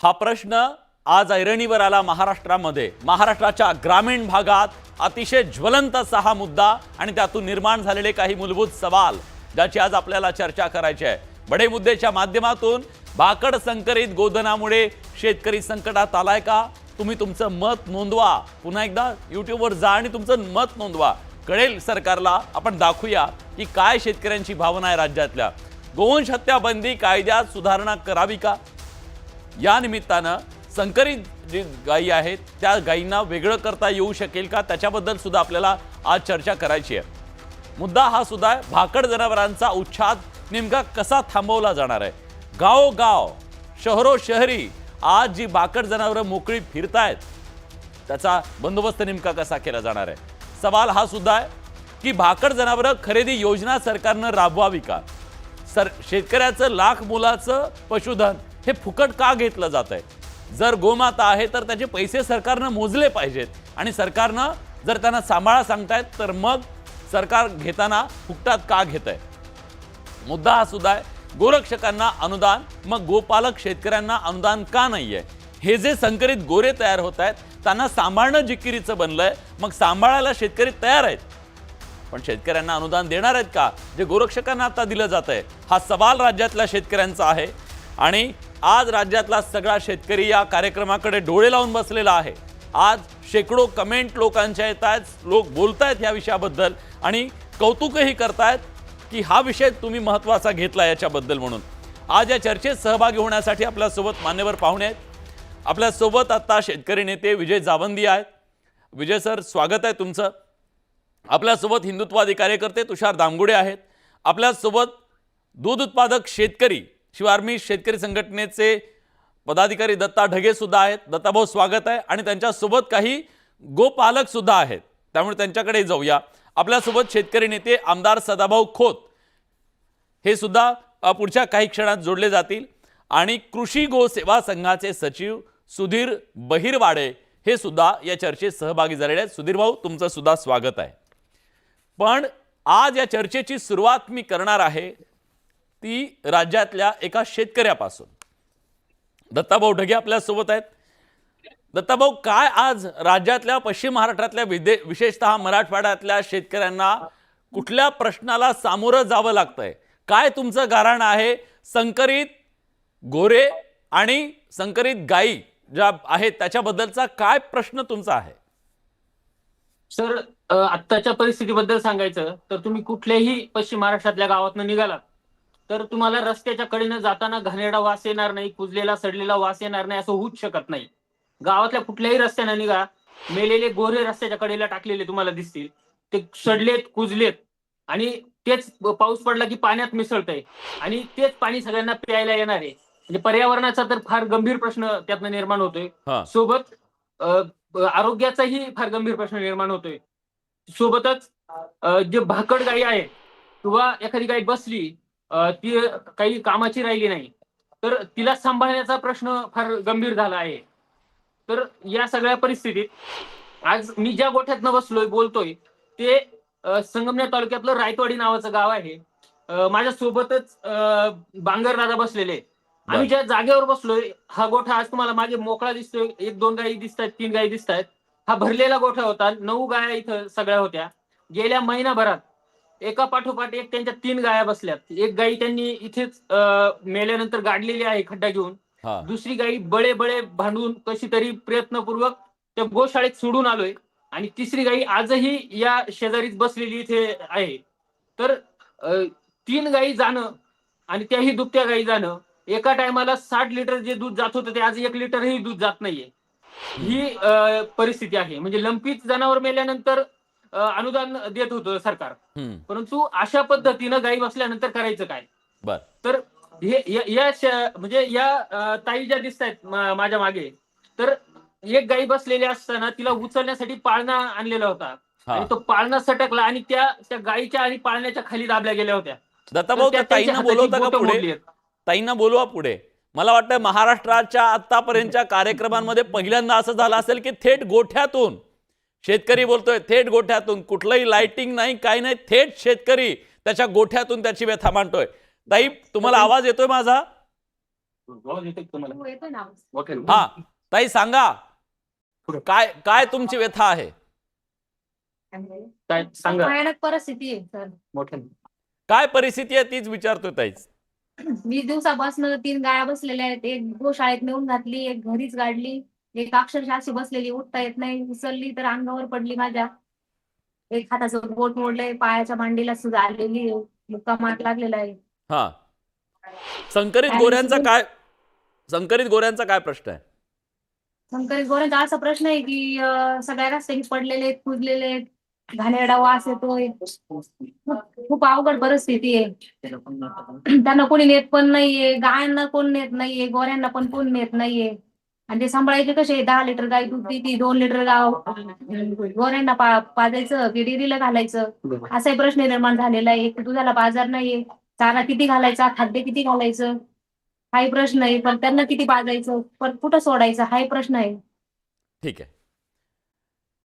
हा प्रश्न आज ऐरणीवर आला महाराष्ट्रामध्ये। महाराष्ट्राच्या ग्रामीण भागात अतिशय ज्वलंत असा हा मुद्दा आणि त्यातून निर्माण झालेले काही मूलभूत सवाल ज्याची आज आपल्याला चर्चा करायची आहे। बडे मुद्देच्या माध्यमातून भाकड संकरित गोधनामुळे शेतकरी संकटात आलाय का? तुम्ही तुमचं मत नोंदवा। पुन्हा एकदा YouTube वर जा आणि तुमचं मत नोंदवा। कळेल सरकारला। आपण दाखवूया की काय शेतकऱ्यांची भावना आहे राज्यातल्या। गोवंश हत्या बंदी कायद्यात सुधारणा करावी का? या निमित्तानं संकरित जी गायी आहेत त्या गायींना वेगळं करता येऊ शकेल का, त्याच्याबद्दल सुद्धा आपल्याला आज चर्चा करायची आहे। मुद्दा हा सुद्धा आहे, भाकड जनावरांचा उच्छाद नेमका कसा थांबवला जाणार आहे? गावोगाव शहरो शहरी आज जी भाकड जनावरं मोकळी फिरतायत त्याचा बंदोबस्त नेमका कसा केला जाणार आहे? सवाल हा सुद्धा आहे की भाकड जनावरं खरेदी योजना सरकारनं राबवावी का? शेतकऱ्याचं लाख मोलाचं पशुधन हे फुकट का घेतलं जात आहे? जर गोमाता आहे तर त्याचे पैसे सरकारनं मोजले पाहिजेत आणि सरकारनं जर त्यांना सांभाळा सांगतायत तर मग सरकार घेताना फुकटात का घेत आहे? मुद्दा हा सुद्धा आहे, गोरक्षकांना अनुदान मग गोपालक शेतकऱ्यांना अनुदान का नाहीये? हे जे संकरित गोरे तयार होत आहेत त्यांना सांभाळणं जिकिरीचं बनलंय, मग सांभाळायला शेतकरी तयार आहेत पण शेतकऱ्यांना अनुदान देणार आहेत का जे गोरक्षकांना आता दिलं जात आहे? हा सवाल राज्यातल्या शेतकऱ्यांचा आहे आणि आज राज्यातला सगळा शेतकरी या कार्यक्रमाकडे डोळे लावून बसलेला आहे। आज शेकडो कमेंट लोकांच्या येत आहेत, लोक बोलतायत या विषयाबद्दल आणि कौतुकही करतायत की हा विषय तुम्ही महत्त्वाचा घेतला याच्याबद्दल। म्हणून आज या चर्चेत सहभागी होण्यासाठी आपल्यासोबत मान्यवर पाहुणे आहेत। आपल्यासोबत आता शेतकरी नेते विजय जावंदी आहेत। विजय सर, स्वागत आहे तुमचं। आपल्यासोबत हिंदुत्ववादी कार्यकर्ते तुषार दामगुडे आहेत। आपल्यासोबत दूध उत्पादक शेतकरी शिवारमी शेतकरी संघटनेचे पदाधिकारी दत्ता ढगे सुद्धा आहेत। दत्ता भाऊ, स्वागत आहे। आणि त्यांच्यासोबत काही गोपालक सुद्धा आहेत, त्यामुळे त्यांच्याकडे जाऊया। आपल्यासोबत शेतकरी नेते आमदार सदाभाऊ खोत हे सुद्धा पुढच्या काही क्षणात जोडले जातील आणि कृषी गो सेवा संघाचे सचिव सुधीर बहिरवाडे हे सुद्धा या चर्चेत सहभागी झालेले आहेत। सुधीर भाऊ, तुमचं सुद्धा स्वागत आहे। पण आज या चर्चेची सुरुवात मी करणार आहे ती राज्यातल्या एका शेतकऱ्यापासून। दत्ताभाऊ ढगे आपल्या सोबत आहेत। दत्ताभाऊ, काय आज राज्यातल्या पश्चिम महाराष्ट्रातल्या विशेषतः मराठवाड्यातल्या शेतकऱ्यांना कुठल्या प्रश्नाला सामोरं जावं लागतंय? काय तुमचं गाऱ्हाण आहे? संकरित गोरे आणि संकरित गायी ज्या आहेत त्याच्याबद्दलचा काय प्रश्न तुमचा आहे? सर, आत्ताच्या परिस्थितीबद्दल सांगायचं तर तुम्ही कुठल्याही पश्चिम महाराष्ट्रातल्या गावातनं निघालात तर तुम्हाला रस्त्याच्या कडेनं जाताना घाणेरडा वास येणार नाही, कुजलेला सडलेला वास येणार नाही असं होऊच शकत नाही। गावातल्या कुठल्याही रस्त्याने निघा, मेलेले गोरे रस्त्याच्या कडेला टाकलेले तुम्हाला दिसतील। ते सडलेत, कुजलेत आणि तेच पाऊस पडला की पाण्यात मिसळतंय आणि तेच पाणी सगळ्यांना प्यायला येणार आहे। म्हणजे पर्यावरणाचा तर फार गंभीर प्रश्न त्यातनं निर्माण होतोय। सोबत आरोग्याचाही फार गंभीर प्रश्न निर्माण होतोय। सोबतच जे भाकड गायी आहे किंवा एखादी गाय बसली, ती काही कामाची राहिली नाही तर तिला सांभाळण्याचा प्रश्न फार गंभीर झाला आहे। तर या सगळ्या परिस्थितीत आज मी ज्या गोठ्यातनं बसलोय बोलतोय ते संगमनेर तालुक्यातलं रायतवाडी नावाचं गाव आहे। माझ्या सोबतच बांगरदादा बसलेले। आम्ही ज्या जागेवर बसलोय हा गोठा आज तुम्हाला मागे मोकळा दिसतोय, 1-2 गायी दिसत आहेत, 3 गायी दिसत आहेत। हा भरलेला गोठा होता, 9 गाया इथं सगळ्या होत्या। गेल्या महिनाभरात एका पाठोपाठ एक त्यांच्या 3 गाया बसल्यात। एक गाई त्यांनी इथेच मेल्यानंतर गाडलेली आहे खड्डा घेऊन। दुसरी गाई बळे भांडून कशी तरी प्रयत्नपूर्वक त्या गोशाळेत सोडून आलोय आणि तिसरी गाई आजही या शेजारीच बसलेली इथे आहे। तर 3 गाई जाणं आणि त्याही दुभत्या गाई जाणं, एका टायमाला 60 लिटर जे दूध जात होतं ते आज 1 लिटरही दूध जात नाहीये। ही परिस्थिती आहे। म्हणजे लंपीत जनावर मेल्यानंतर अनुदान देत होतं सरकार, परंतु अशा पद्धतीनं गाई बसल्यानंतर करायचं काय? तर म्हणजे या ताई ज्या दिसत आहेत माझ्या मागे, तर एक गाई बसलेली असताना तिला उचलण्यासाठी पाळणा आणलेला होता आणि तो पाळणा सटकला आणि त्या गाईच्या आणि पाळण्याच्या खाली दाबल्या गेल्या होत्या। दत्ताभाऊ, ताईंना बोलवता का पुढे? ताईंना बोलवा पुढे। मला वाटतं महाराष्ट्राच्या आतापर्यंतच्या कार्यक्रमांमध्ये पहिल्यांदा असं झालं असेल की थेट गोठ्यातून शेतकरी बोलतोय, थेट गोठ्यातून, कुठलंही लाइटिंग नाही, काही नाही, थेट शेतकरी त्याच्या गोठ्यातून त्याची व्यथा मांडतोय। ताई, तुम्हाला आवाज येतोय माझा? आवाज येतोय का तुम्हाला? हो, येतोय ना आवाज. मोठ्याने. हा ताई सांगा, काय काय तुमची व्यथा आहे? काय सांगा भयानक परिस्थिती आहे सर. मोठ्याने. काय परिस्थिती आहे तीच विचारतोय ताईच. 20 दिवसापासून 3 गाया बसलेल्या आहेत. एक गोशाळेत नेऊन घातली, एक घरीच गाडली, एक अक्षरशः अशी बसलेली, उठता येत नाही, उचलली तर अंगावर पडली माझ्या. एक हाताचं बोट मोडलंय, पायाच्या मांडीला सुद्धा आलेली आहे, मुक्का मार लागलेला आहे. हा संकरित आणि गोऱ्यांचा सुद्धा- काय संकरित गोऱ्यांचा काय प्रश्न आहे? शंकरी गोऱ्यांचा असा प्रश्न आहे की सगळ्या रस्त्याने पडलेले आहेत, कुजलेले आहेत, घाणेरडा वास येतोय. खूप अवघड परिस्थिती आहे. त्यांना कोणी नेत पण नाहीये, गायांना कोण नेत नाहीये, गोऱ्यांना पण कोण नेत नाहीये. आणि ते सांभाळायचे कसे? 10 लिटर गाय दूध देती, 2 लिटर गोऱ्यांना पाजायचं की डेअरीला घालायचं, असाही प्रश्न निर्माण झालेला आहे. एक तर दुधाला बाजार नाहीये, चारा किती घालायचा, खाद्य किती घालायचं, हाही प्रश्न आहे. पण त्यांना किती पाजायचं, पण कुठं सोडायचं, हाही प्रश्न आहे. ठीक आहे.